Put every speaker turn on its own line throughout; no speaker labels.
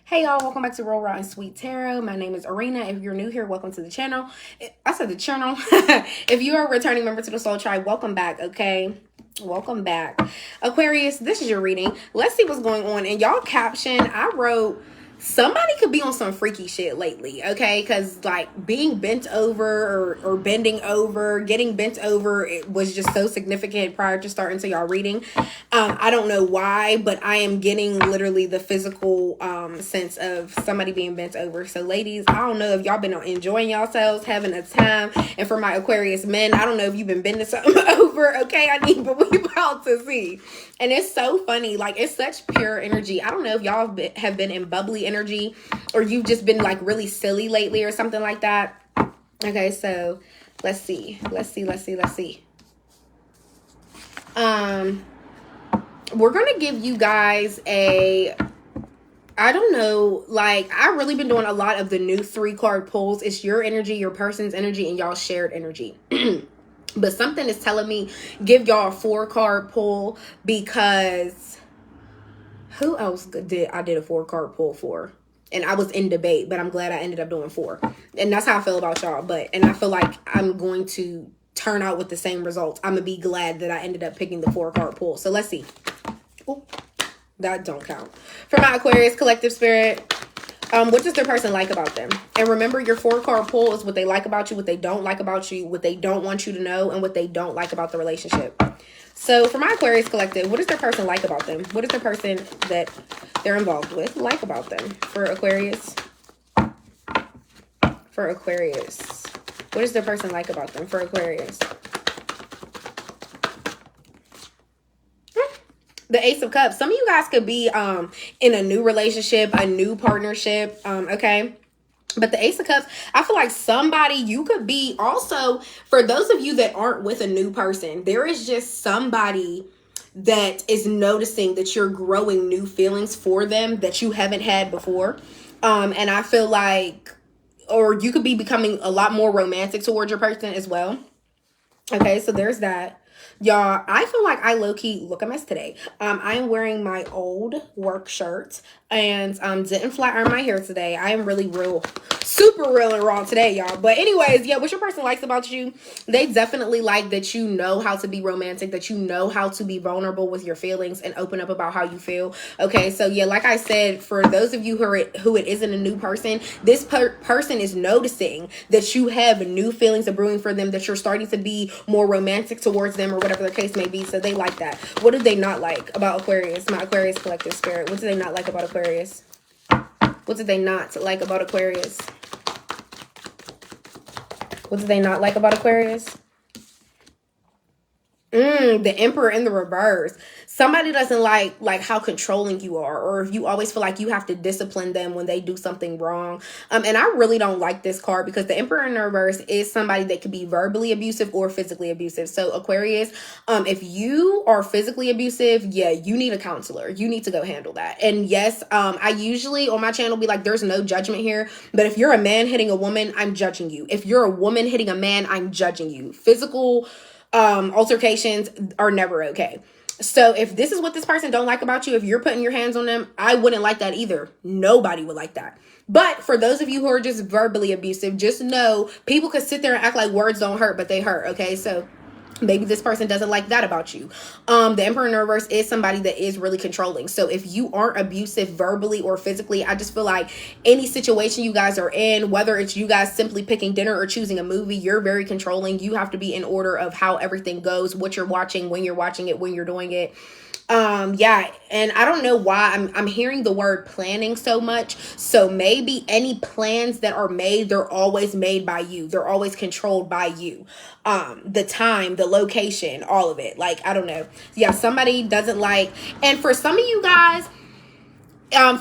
Hey y'all, welcome back to Roll Raw and Sweet Tarot. My name is Arena. If you're new here, welcome to the channel. I said the channel. If you are a returning member to the Soul Tribe, welcome back, okay? Welcome back. Aquarius, this is your reading. Let's see what's going on. In y'all caption, I wrote, somebody could be on some freaky shit lately, okay? Because like being bent over or bending over, getting bent over, it was just so significant prior to starting to y'all reading. I don't know why, but I am getting literally the physical sense of somebody being bent over. So ladies, I don't know if y'all been enjoying yourselves, having a time. And for my Aquarius men, I don't know if you've been bending something over, okay? But we about to see. And it's so funny. Like, it's such pure energy. I don't know if y'all have been in bubbly energy or you've just been like really silly lately or something like that. Okay, so let's see. We're going to give you guys I don't know, like, I've really been doing a lot of the new 3-card pulls. It's your energy, your person's energy, and y'all shared energy. But something is telling me give y'all a 4-card pull because who else did I did a 4-card pull for? And I was in debate, but I'm glad I ended up doing 4. And that's how I feel about y'all. And I feel like I'm going to turn out with the same results. I'm going to be glad that I ended up picking the 4-card pull. So let's see. Ooh, that don't count. For my Aquarius collective spirit, what does their person like about them? And remember, your 4-card pull is what they like about you, what they don't like about you, what they don't want you to know, and what they don't like about the relationship. So for my Aquarius collective, what does their person like about them? What is the person that they're involved with like about them? For Aquarius. For Aquarius. What does their person like about them? For Aquarius. The Ace of Cups. Some of you guys could be in a new relationship, a new partnership, okay? But the Ace of Cups, I feel like somebody, you could be also, for those of you that aren't with a new person, there is just somebody that is noticing that you're growing new feelings for them that you haven't had before. And I feel like, or you could be becoming a lot more romantic towards your person as well. Okay, so there's that. Y'all, I feel like I low-key look a mess today. I am wearing my old work shirt and didn't flat iron my hair today. I am really super real and raw today, y'all. But anyways, yeah, what your person likes about you, they definitely like that you know how to be romantic, that you know how to be vulnerable with your feelings and open up about how you feel. Okay, so yeah, like I said, for those of you who it isn't a new person, this person is noticing that you have new feelings of brewing for them, that you're starting to be more romantic towards them or whatever the case may be. So they like that. What do they not like about Aquarius? My Aquarius collective spirit. What do they not like about Aquarius? What do they not like about Aquarius? What do they not like about Aquarius? The Emperor in the reverse. Somebody doesn't like how controlling you are, or if you always feel like you have to discipline them when they do something wrong. And I really don't like this card because the Emperor in the reverse is somebody that could be verbally abusive or physically abusive. So Aquarius, if you are physically abusive, yeah, you need a counselor. You need to go handle that. And yes, I usually on my channel be like, there's no judgment here. But if you're a man hitting a woman, I'm judging you. If you're a woman hitting a man, I'm judging you. Physical altercations are never okay. So if this is what this person don't like about you, if you're putting your hands on them, I wouldn't like that either. Nobody would like that. But for those of you who are just verbally abusive, just know people could sit there and act like words don't hurt, but they hurt. Okay, so maybe this person doesn't like that about you. The Emperor in the reverse is somebody that is really controlling. So if you aren't abusive verbally or physically, I just feel like any situation you guys are in, whether it's you guys simply picking dinner or choosing a movie, you're very controlling. You have to be in order of how everything goes, what you're watching, when you're watching it, when you're doing it. Yeah, and I don't know why I'm hearing the word planning so much. So maybe any plans that are made, they're always made by you. They're always controlled by you. The time, the location, all of it. Like, I don't know. Yeah, somebody doesn't like, and for some of you guys,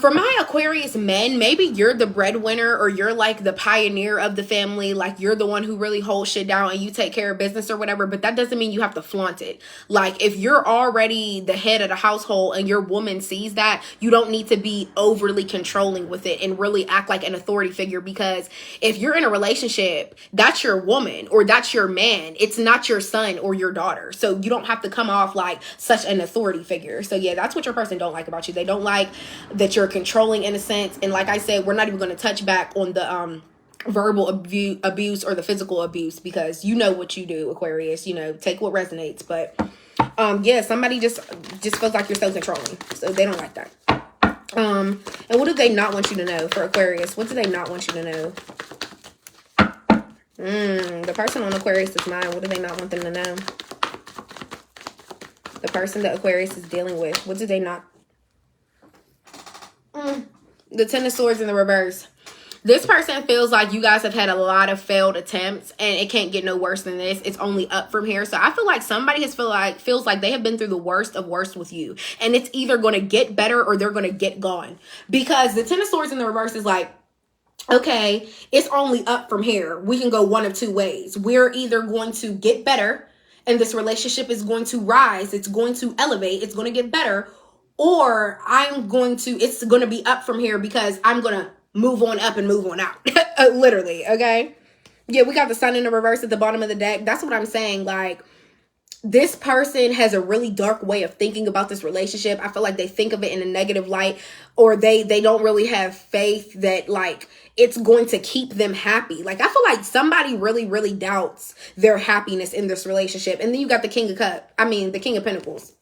for my Aquarius men, maybe you're the breadwinner or you're like the pioneer of the family. Like you're the one who really holds shit down and you take care of business or whatever. But that doesn't mean you have to flaunt it. Like if you're already the head of the household and your woman sees that, you don't need to be overly controlling with it and really act like an authority figure. Because if you're in a relationship, that's your woman or that's your man. It's not your son or your daughter. So you don't have to come off like such an authority figure. So yeah, that's what your person don't like about you. They don't like that you're controlling in a sense. And like I said, we're not even going to touch back on the verbal abuse or the physical abuse, because you know what you do, Aquarius. You know, take what resonates. But yeah, somebody just feels like you're so controlling, so they don't like that. And what do they not want you to know for Aquarius? What do they not want you to know? The person on Aquarius' mind, what do they not want them to know? The person that Aquarius is dealing with, what do they not? The Ten of Swords in the reverse. This person feels like you guys have had a lot of failed attempts and it can't get no worse than this. It's only up from here. So I feel like somebody feels like they have been through the worst of worst with you. And it's either going to get better or they're going to get gone. Because the Ten of Swords in the reverse is like, okay, it's only up from here. We can go one of two ways. We're either going to get better and this relationship is going to rise. It's going to elevate. It's going to get better. Or it's going to be up from here because I'm going to move on up and move on out. Literally, okay? Yeah, we got the Sun in the reverse at the bottom of the deck. That's what I'm saying. Like, this person has a really dark way of thinking about this relationship. I feel like they think of it in a negative light, or they don't really have faith that, like, it's going to keep them happy. Like, I feel like somebody really, really doubts their happiness in this relationship. And then you got the King of Pentacles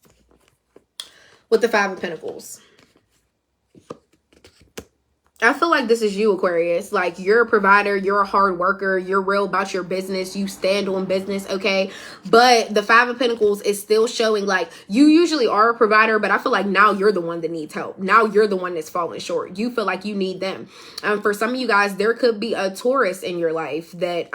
with the Five of Pentacles. I feel like this is you, Aquarius. Like, you're a provider, you're a hard worker, you're real about your business, you stand on business, okay? But the Five of Pentacles is still showing like you usually are a provider, but I feel like now you're the one that needs help. Now you're the one that's falling short. You feel like you need them. For some of you guys, there could be a Taurus in your life that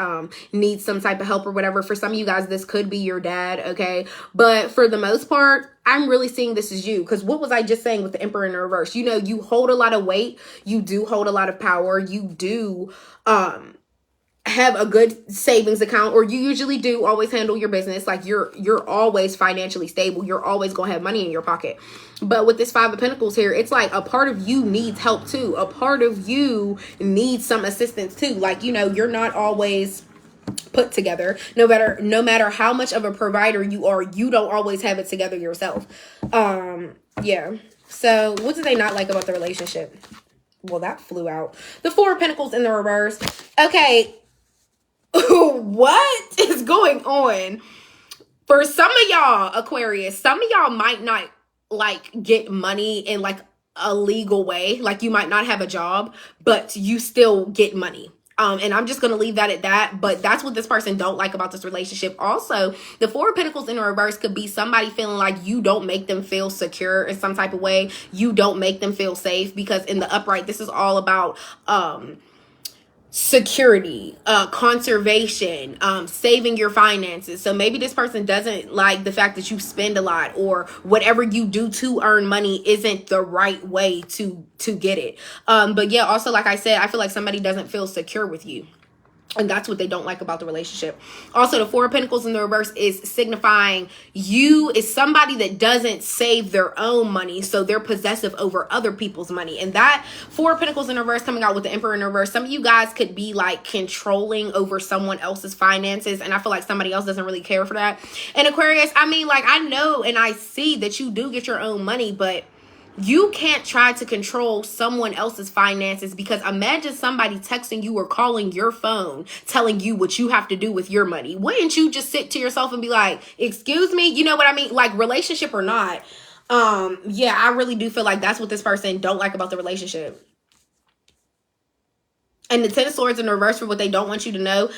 needs some type of help or whatever. For some of you guys, this could be your dad, okay? But for the most part, I'm really seeing this as you, because what was I just saying with the Emperor in the reverse? You know, you hold a lot of weight. You do hold a lot of power. You do have a good savings account, or you usually do always handle your business. Like, you're always financially stable. You're always going to have money in your pocket. But with this Five of Pentacles here, it's like a part of you needs help too. A part of you needs some assistance too. Like, you know, you're not always put together. No matter how much of a provider you are, you don't always have it together yourself. Yeah. So what do they not like about the relationship? Well, that flew out. The Four of Pentacles in the reverse. Okay. What is going on? For some of y'all, Aquarius, some of y'all might not like get money in like a legal way. Like, you might not have a job, but you still get money. And I'm just going to leave that at that. But that's what this person don't like about this relationship. Also, the Four of Pentacles in reverse could be somebody feeling like you don't make them feel secure in some type of way. You don't make them feel safe, because in the upright, this is all about security, conservation, saving your finances. So maybe this person doesn't like the fact that you spend a lot, or whatever you do to earn money isn't the right way to get it. But yeah, also, like I said, I feel like somebody doesn't feel secure with you. And that's what they don't like about the relationship. Also, the Four of Pentacles in the reverse is signifying you is somebody that doesn't save their own money. So they're possessive over other people's money. And that Four of Pentacles in reverse coming out with the Emperor in reverse, some of you guys could be like controlling over someone else's finances. And I feel like somebody else doesn't really care for that. And Aquarius, I mean, like, I know and I see that you do get your own money, but you can't try to control someone else's finances, because imagine somebody texting you or calling your phone telling you what you have to do with your money. Wouldn't you just sit to yourself and be like, excuse me? You know what I mean? Like, relationship or not. Yeah, I really do feel like that's what this person don't like about the relationship. And the Ten of Swords in reverse for what they don't want you to know.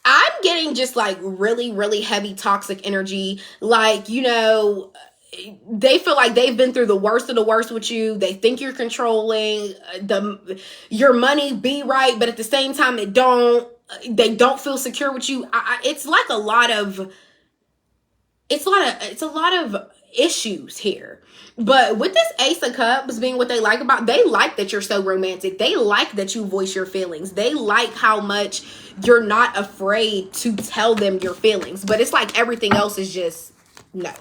I'm getting just like really, really heavy toxic energy. Like, you know, they feel like they've been through the worst of the worst with you. They think you're controlling your money be right, but at the same time, they don't feel secure with you. It's like a lot of issues here. But with this Ace of Cups being what they like that you're so romantic. They like that you voice your feelings. They like how much you're not afraid to tell them your feelings. But it's like everything else is just no.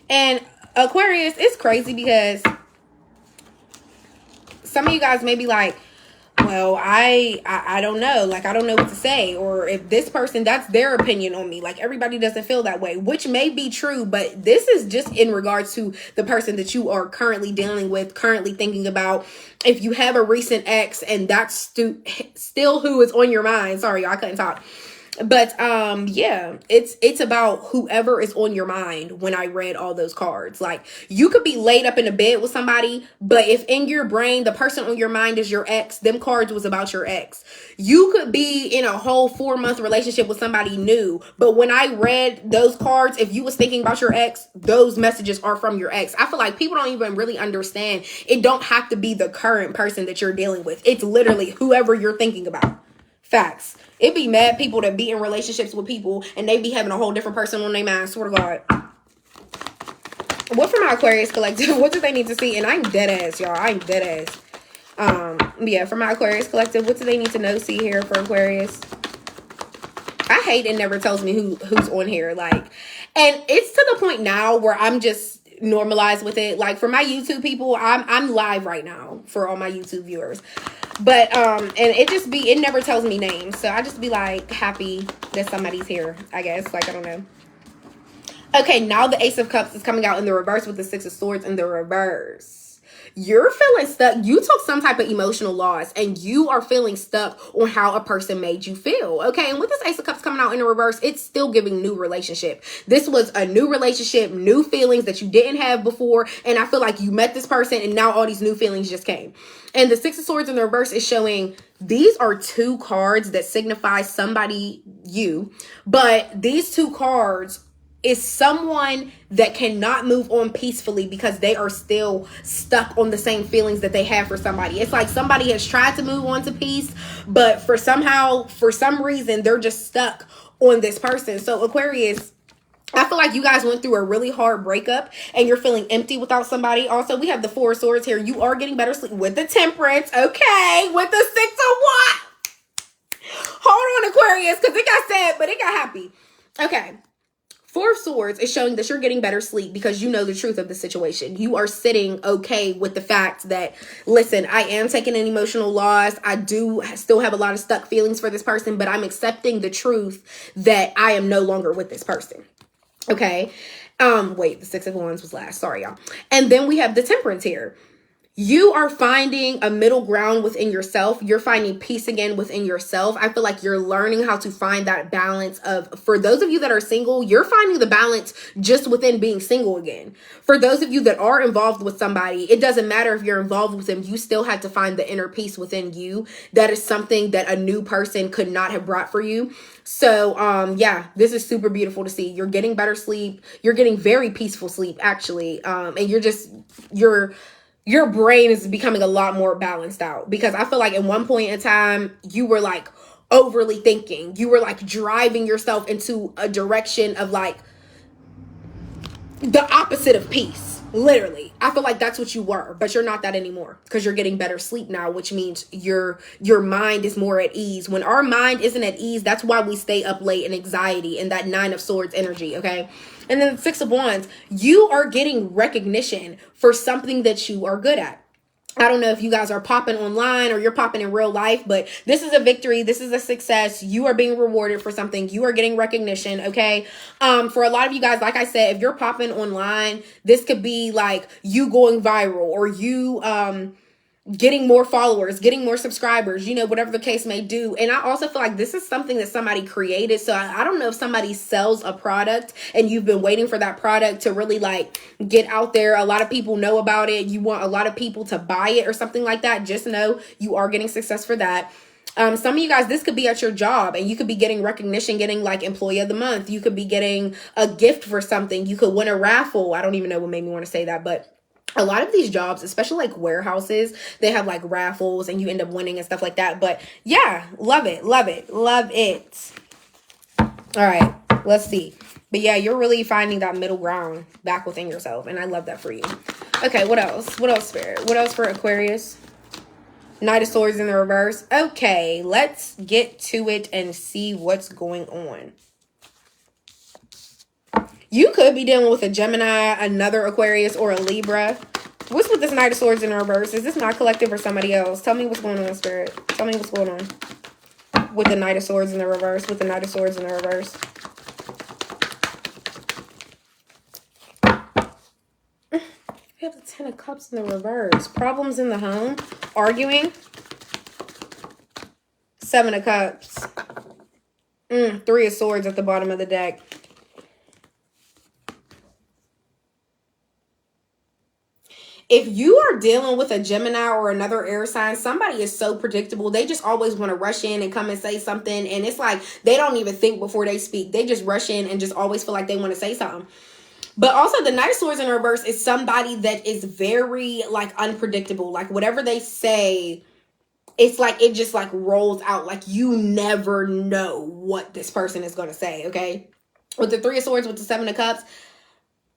And Aquarius, it's crazy because some of you guys may be like, well, I don't know. Like, I don't know what to say. Or if this person, that's their opinion on me. Like, everybody doesn't feel that way, which may be true. But this is just in regards to the person that you are currently dealing with, currently thinking about. If you have a recent ex and that's still who is on your mind. Sorry, y'all, I couldn't talk. But yeah, it's about whoever is on your mind when I read all those cards. Like, you could be laid up in a bed with somebody, but if in your brain the person on your mind is your ex, them cards was about your ex. You could be in a whole 4-month relationship with somebody new, but when I read those cards, if you was thinking about your ex, those messages are from your ex. I feel like people don't even really understand. It don't have to be the current person that you're dealing with. It's literally whoever you're thinking about. Facts. It be mad people that be in relationships with people and they be having a whole different person on their mind. Swear to God. What for my Aquarius collective? What do they need to see? And I'm dead ass, y'all. I'm dead ass. Yeah, for my Aquarius collective, what do they need to know, see here for Aquarius? I hate it never tells me who's on here. Like, and it's to the point now where I'm just normalized with it. Like, for my YouTube people, I'm live right now for all my YouTube viewers. But and it never tells me names, so I just be like happy that somebody's here, I guess. Like, I don't know. Okay, now the Ace of Cups is coming out in the reverse with the Six of Swords in the reverse. You're feeling stuck. You took some type of emotional loss and you are feeling stuck on how a person made you feel. Okay, and with this Ace of Cups coming out in the reverse, it's still giving new relationship. This was a new relationship, new feelings that you didn't have before, and I feel like you met this person and now all these new feelings just came. And the Six of Swords in the reverse is showing these are two cards that signify somebody, you, but these two cards is someone that cannot move on peacefully because they are still stuck on the same feelings that they have for somebody. It's like somebody has tried to move on to peace, but for some reason, they're just stuck on this person. So Aquarius, I feel like you guys went through a really hard breakup and you're feeling empty without somebody. Also, we have the Four of Swords here. You are getting better sleep with the Temperance. Okay, with the Six of what? Hold on, Aquarius, because it got sad, but it got happy. Okay. Four of Swords is showing that you're getting better sleep because you know the truth of the situation. You are sitting okay with the fact that, listen, I am taking an emotional loss. I do still have a lot of stuck feelings for this person, but I'm accepting the truth that I am no longer with this person. Okay. Wait, the Six of Wands was last. Sorry, y'all. And then we have the Temperance here. You are finding a middle ground within yourself. You're finding peace again within yourself. I feel like you're learning how to find that balance of, for those of you that are single, you're finding the balance just within being single again. For those of you that are involved with somebody, it doesn't matter if you're involved with them. You still have to find the inner peace within you. That is something that a new person could not have brought for you. So, yeah, this is super beautiful to see. You're getting better sleep. You're getting very peaceful sleep, actually. And your brain is becoming a lot more balanced out, because I feel like at one point in time, you were like overly thinking. You were like driving yourself into a direction of like the opposite of peace. Literally. I feel like that's what you were, but you're not that anymore because you're getting better sleep now, which means your mind is more at ease. When our mind isn't at ease, that's why we stay up late in anxiety and that Nine of Swords energy, okay? And then the Six of Wands, you are getting recognition for something that you are good at. I don't know if you guys are popping online or you're popping in real life, but this is a victory. This is a success. You are being rewarded for something. You are getting recognition, okay? For a lot of you guys, like I said, if you're popping online, this could be like you going viral or you getting more followers, getting more subscribers, you know, whatever the case may do. And I also feel like this is something that somebody created. So I don't know if somebody sells a product and you've been waiting for that product to really like get out there. A lot of people know about it. You want a lot of people to buy it or something like that. Just know you are getting success for that. Some of you guys, this could be at your job and you could be getting recognition, getting like Employee of the Month. You could be getting a gift for something. You could win a raffle. I don't even know what made me want to say that, but a lot of these jobs, especially like warehouses, they have like raffles and you end up winning and stuff like that. But yeah, love it, love it, love it. All right, let's see. But yeah, you're really finding that middle ground back within yourself. And I love that for you. Okay, what else? What else, Spirit? What else for Aquarius? Knight of Swords in the reverse. Okay, let's get to it and see what's going on. You could be dealing with a Gemini, another Aquarius, or a Libra. What's with this Knight of Swords in reverse? Is this my collective or somebody else? Tell me what's going on, Spirit. Tell me what's going on with the Knight of Swords in the reverse. With the Knight of Swords in the reverse. We have the Ten of Cups in the reverse. Problems in the home. Arguing. Seven of Cups. Three of Swords at the bottom of the deck. If you are dealing with a Gemini or another air sign, somebody is so predictable. They just always want to rush in and come and say something. And it's like they don't even think before they speak. They just rush in and just always feel like they want to say something. But also the Knight of Swords in reverse is somebody that is very like unpredictable. Like whatever they say, it's like it just like rolls out. Like you never know what this person is going to say, okay? With the Three of Swords, with the Seven of Cups,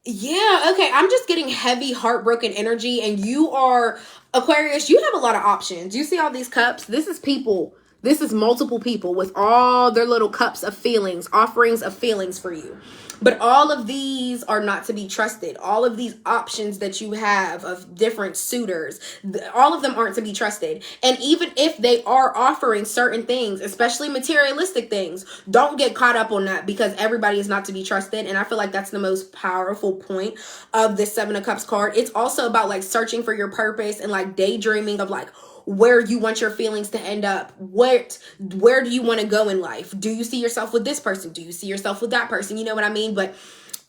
yeah, okay. I'm just getting heavy, heartbroken energy. And you are, Aquarius, you have a lot of options. You see all these cups? This is people. This is multiple people with all their little cups of feelings, offerings of feelings for you. But all of these are not to be trusted. All of these options that you have of different suitors, all of them aren't to be trusted. And even if they are offering certain things, especially materialistic things, don't get caught up on that because everybody is not to be trusted. And I feel like that's the most powerful point of this Seven of Cups card. It's also about like searching for your purpose and like daydreaming of like where you want your feelings to end up. Where do you want to go in life? Do you see yourself with this person? Do you see yourself with that person? You know what I mean? But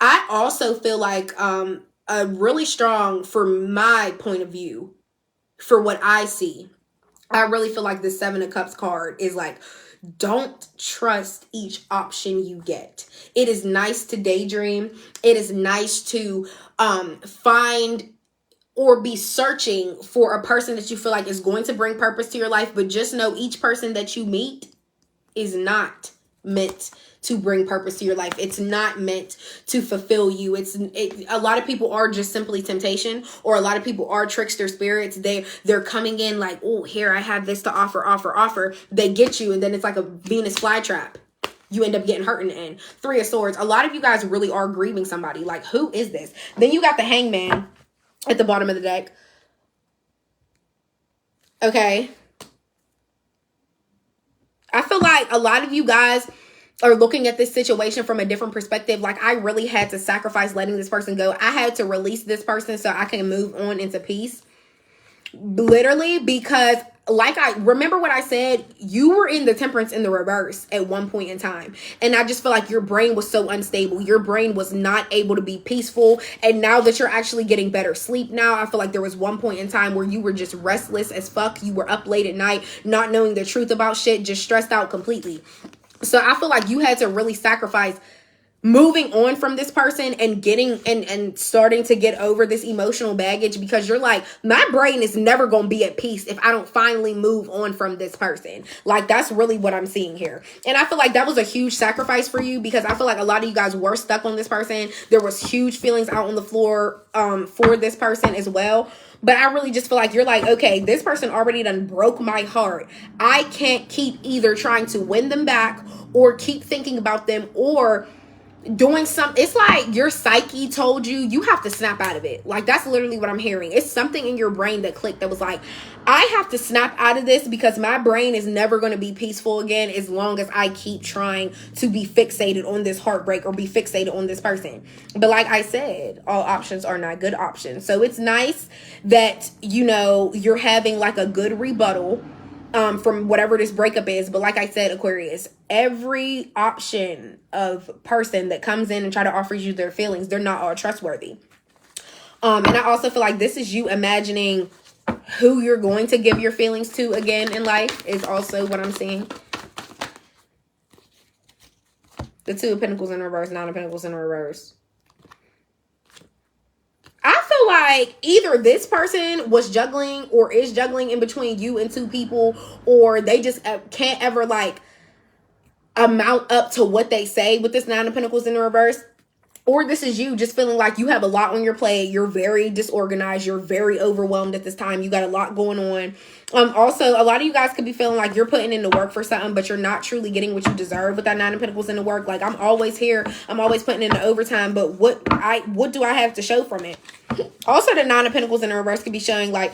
I also feel like a really strong, for my point of view, for what I see, I really feel like the Seven of Cups card is like, don't trust each option you get. It is nice to daydream. It is nice to find or be searching for a person that you feel like is going to bring purpose to your life. But just know each person that you meet is not meant to bring purpose to your life. It's not meant to fulfill you. A lot of people are just simply temptation, or a lot of people are trickster spirits. They're coming in like, oh, here I have this to offer. They get you, and then it's like a Venus flytrap. You end up getting hurt in the end. Three of Swords. A lot of you guys really are grieving somebody. Like, who is this? Then you got the Hangman at the bottom of the deck. Okay. I feel like a lot of you guys are looking at this situation from a different perspective. Like, I really had to sacrifice letting this person go. I had to release this person so I can move on into peace. Literally, because like I remember what I said, you were in the Temperance in the reverse at one point in time. And I just feel like your brain was so unstable. Your brain was not able to be peaceful. And now that you're actually getting better sleep now, I feel like there was one point in time where you were just restless as fuck. You were up late at night, not knowing the truth about shit, just stressed out completely. So I feel like you had to really sacrifice moving on from this person and getting and starting to get over this emotional baggage, because you're like, my brain is never going to be at peace if I don't finally move on from this person. Like, that's really what I'm seeing here. And I feel like that was a huge sacrifice for you, because I feel like a lot of you guys were stuck on this person. There was huge feelings out on the floor for this person as well. But I really just feel like you're like, okay, this person already done broke my heart. I can't keep either trying to win them back or keep thinking about them or doing something. It's like your psyche told you have to snap out of it. Like, that's literally what I'm hearing. It's something in your brain that clicked that was like, I have to snap out of this because my brain is never going to be peaceful again as long as I keep trying to be fixated on this heartbreak or be fixated on this person. But like I said, all options are not good options. So it's nice that, you know, you're having like a good rebuttal from whatever this breakup is. But like I said, Aquarius, every option of person that comes in and try to offer you their feelings, they're not all trustworthy. And I also feel like this is you imagining who you're going to give your feelings to again in life is also what I'm seeing. The Two of Pentacles in reverse, Nine of Pentacles in reverse. I feel like either this person was juggling or is juggling in between you and two people, or they just can't ever like amount up to what they say with this Nine of Pentacles in the reverse. Or this is you just feeling like you have a lot on your plate. You're very disorganized. You're very overwhelmed at this time. You got a lot going on. Also, a lot of you guys could be feeling like you're putting in the work for something, but you're not truly getting what you deserve with that Nine of Pentacles in the work. Like, I'm always here. I'm always putting in the overtime, but what do I have to show from it? Also, the Nine of Pentacles in the reverse could be showing like,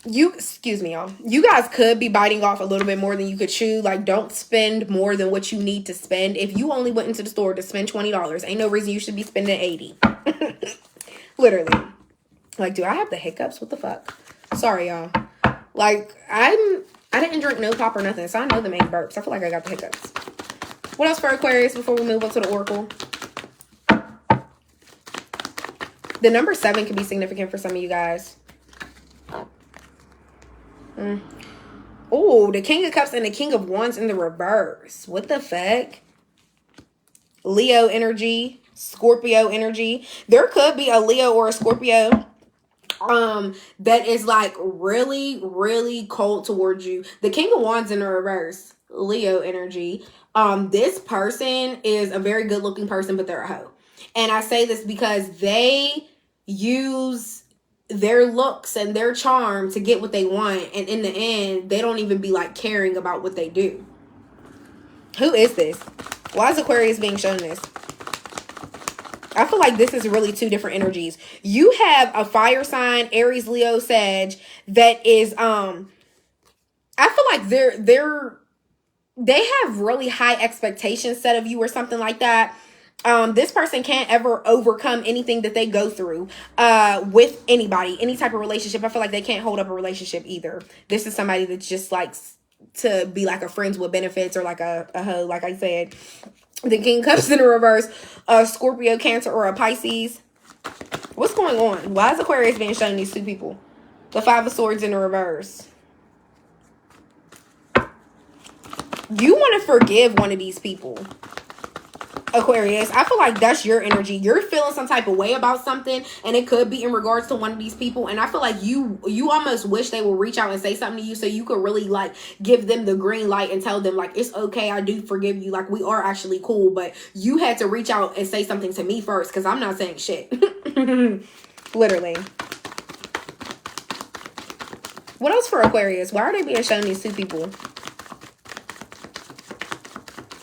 excuse me, y'all. You guys could be biting off a little bit more than you could chew. Like, don't spend more than what you need to spend. If you only went into the store to spend $20, ain't no reason you should be spending $80. Literally. Like, do I have the hiccups? What the fuck? Sorry, y'all. Like, I didn't drink no pop or nothing, so I know the main burps. I feel like I got the hiccups. What else for Aquarius before we move up to the Oracle? The number 7 can be significant for some of you guys. Oh, the King of Cups and the King of Wands in the reverse. What the fuck? Leo energy, Scorpio energy. There could be a Leo or a Scorpio that is like really, really cold towards you. The King of Wands in the reverse, Leo energy. This person is a very good looking person, but they're a hoe. And I say this because they use their looks and their charm to get what they want, and in the end they don't even be like caring about what they do. Who is this? Why is Aquarius being shown this? I feel like this is really two different energies. You have a fire sign, Aries, Leo, Sag, that is I feel like they have really high expectations set of you or something like that. This person can't ever overcome anything that they go through with anybody, any type of relationship. I feel like they can't hold up a relationship either. This is somebody that just likes to be like a friends with benefits or like a hoe, like I said. The King of Cups in the reverse, a Scorpio, Cancer, or a Pisces. What's going on? Why is Aquarius being shown these two people? The Five of Swords in the reverse. You want to forgive one of these people, Aquarius. I feel like that's your energy. You're feeling some type of way about something, and it could be in regards to one of these people. And I feel like you almost wish they will reach out and say something to you so you could really like give them the green light and tell them like, it's okay, I do forgive you. Like, we are actually cool, but you had to reach out and say something to me first because I'm not saying shit. Literally. What else for Aquarius? Why are they being shown these two people?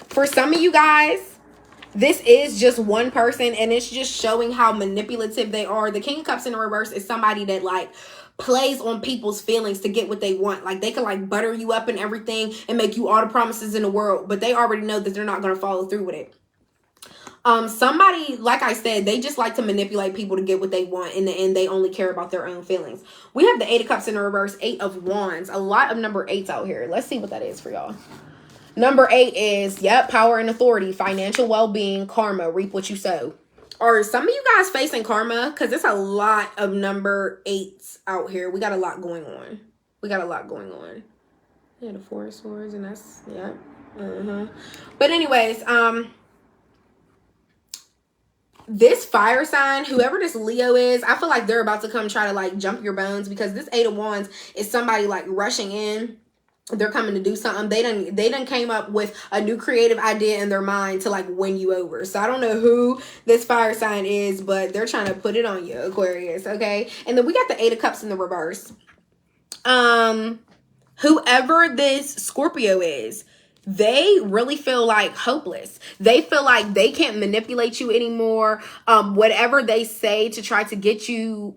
For some of you guys, this is just one person, and it's just showing how manipulative they are. The King of Cups in the reverse is somebody that like plays on people's feelings to get what they want. Like, they can like butter you up and everything and make you all the promises in the world, but they already know that they're not going to follow through with it. Somebody, like I said, they just like to manipulate people to get what they want. In the end, they only care about their own feelings. We have the Eight of Cups in the reverse, Eight of Wands. A lot of number 8s out here. Let's see what that is for y'all. Number 8 is, yep, power and authority, financial well-being, karma, reap what you sow. Are some of you guys facing karma? Because there's a lot of number 8s out here. We got a lot going on. Yeah, the Four of Swords, and that's, yeah. But anyways, this fire sign, whoever this Leo is, I feel like they're about to come try to like jump your bones, because this Eight of Wands is somebody like rushing in. They're coming to do something. They done came up with a new creative idea in their mind to like win you over. So I don't know who this fire sign is, but they're trying to put it on you, Aquarius. Okay. And then we got the Eight of Cups in the reverse. Whoever this Scorpio is, they really feel like hopeless. They feel like they can't manipulate you anymore. Whatever they say to try to get you,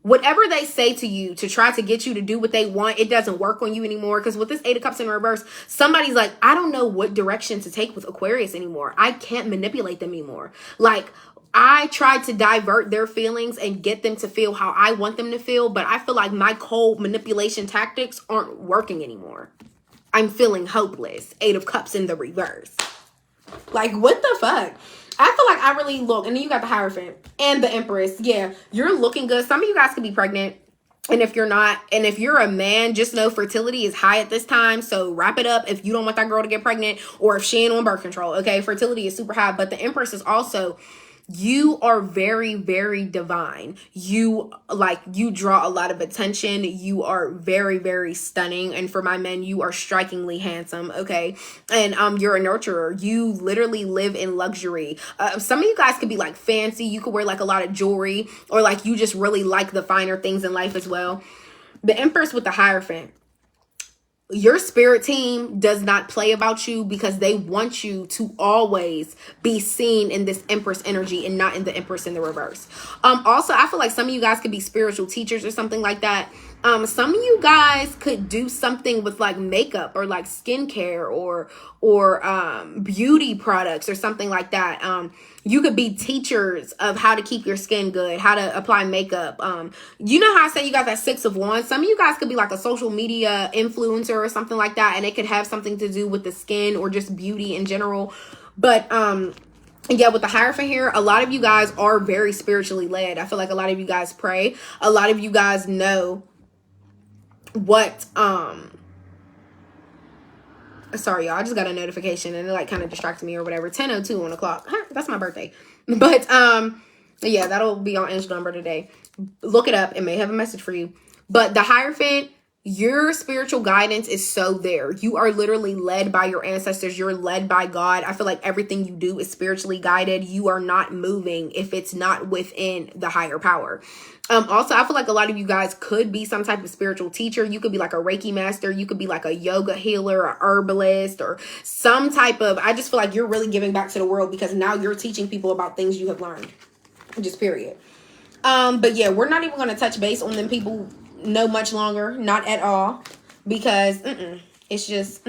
whatever they say to you to try to get you to do what they want, it doesn't work on you anymore. Because with this Eight of Cups in reverse, somebody's like, I don't know what direction to take with Aquarius anymore. I can't manipulate them anymore. Like, I tried to divert their feelings and get them to feel how I want them to feel, but I feel like my cold manipulation tactics aren't working anymore. I'm feeling hopeless. Eight of Cups in the reverse. Like, what the fuck? I feel like I really look, and then you got the Hierophant and the Empress. Yeah, you're looking good. Some of you guys could be pregnant. And if you're not, and if you're a man, just know fertility is high at this time. So wrap it up if you don't want that girl to get pregnant, or if she ain't on birth control. Okay, fertility is super high. But the Empress is also you are very, very divine. You draw a lot of attention. You are very, very stunning. And for my men, you are strikingly handsome. Okay. And you're a nurturer. You literally live in luxury. Some of you guys could be like fancy. You could wear like a lot of jewelry, or like you just really like the finer things in life as well. The Empress with the Hierophant. Your spirit team does not play about you because they want you to always be seen in this Empress energy and not in the Empress in the reverse. Also, I feel like some of you guys could be spiritual teachers or something like that. Some of you guys could do something with like makeup or like skincare or beauty products or something like that. You could be teachers of how to keep your skin good, how to apply makeup. You know how I say you got that 6 of Wands? Some of you guys could be like a social media influencer or something like that, and it could have something to do with the skin or just beauty in general. But yeah, with the Hierophant here, a lot of you guys are very spiritually led. I feel like a lot of you guys pray. A lot of you guys know what sorry y'all, I just got a notification and it like kind of distracted me or whatever. 10:02 on the clock. That's my birthday. But yeah, that'll be on Angel Number today. Look it up. It may have a message for you. But the Hierophant, your spiritual guidance is so there. You are literally led by your ancestors. You're led by God. I feel like everything you do is spiritually guided. You are not moving if it's not within the higher power. Also, I feel like a lot of you guys could be some type of spiritual teacher. You could be like a Reiki master. You could be like a yoga healer, a herbalist, or some type of, I just feel like you're really giving back to the world because now you're teaching people about things you have learned. Just period. But yeah, we're not even going to touch base on them people no much longer. Not at all. Because it's just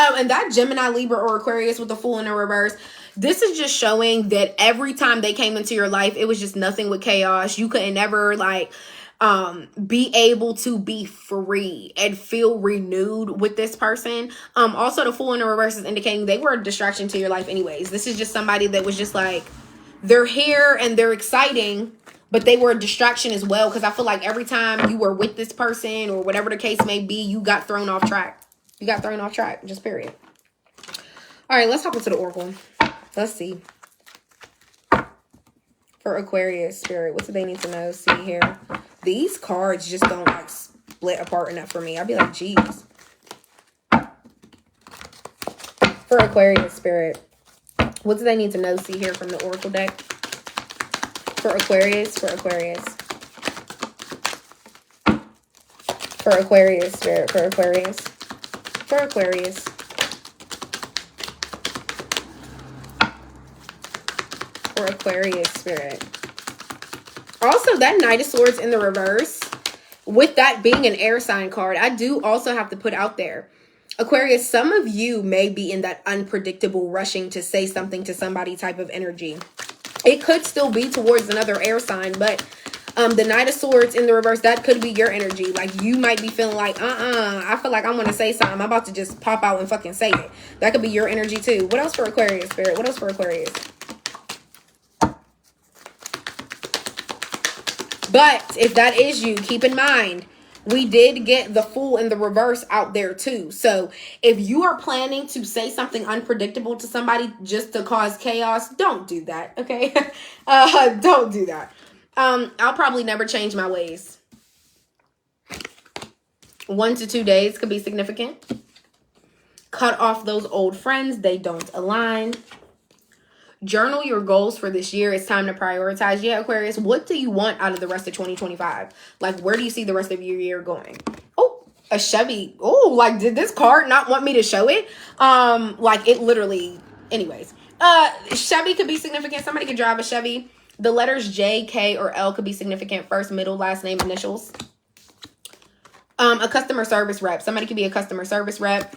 and that Gemini, Libra, or Aquarius with the Fool in the reverse, this is just showing that every time they came into your life, it was just nothing with chaos. You couldn't ever like be able to be free and feel renewed with this person. Also, the Fool in the reverse is indicating they were a distraction to your life anyways. This is just somebody that was just like, they're here and they're exciting, but they were a distraction as well. Because I feel like every time you were with this person or whatever the case may be, you got thrown off track. You got thrown off track. Just period. All right, let's hop into the Oracle. Let's see. For Aquarius spirit, what do they need to know? See here. These cards just don't like split apart enough for me. I'd be like, geez. For Aquarius spirit, what do they need to know? See here from the Oracle deck. For Aquarius, for Aquarius. For Aquarius spirit, for Aquarius. For Aquarius. For Aquarius spirit. Also, that Knight of Swords in the reverse, with that being an air sign card, I do also have to put out there, Aquarius, some of you may be in that unpredictable rushing to say something to somebody type of energy. It could still be towards another air sign, but the Knight of Swords in the reverse, that could be your energy. Like, you might be feeling like, I feel like I want to say something. I'm about to just pop out and fucking say it. That could be your energy too. What else for Aquarius spirit? What else for Aquarius? But if that is you, keep in mind, we did get the Fool in the reverse out there too. So if you are planning to say something unpredictable to somebody just to cause chaos, don't do that, okay? Don't do that. I'll probably never change my ways. 1 to 2 days could be significant. Cut off those old friends. They don't align. Journal your goals for this year. It's time to prioritize. Yeah, Aquarius, what do you want out of the rest of 2025? Like, where do you see the rest of your year going? Oh, a Chevy. Oh, like, did this card not want me to show it? Like, it literally, anyways. Chevy could be significant. Somebody could drive a Chevy. The letters J, K, or L could be significant. First, middle, last name, initials. A customer service rep. Somebody could be a customer service rep.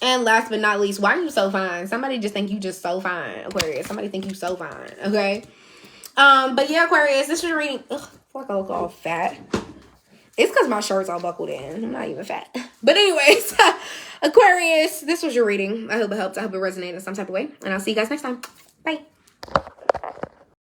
And last but not least, why are you so fine? Somebody just think you just so fine, Aquarius. Somebody think you so fine, okay? But yeah, Aquarius, this is your reading. Ugh, I feel like I look all fat. It's because my shirt's all buckled in. I'm not even fat. But anyways, Aquarius, this was your reading. I hope it helped. I hope it resonated in some type of way. And I'll see you guys next time. Bye.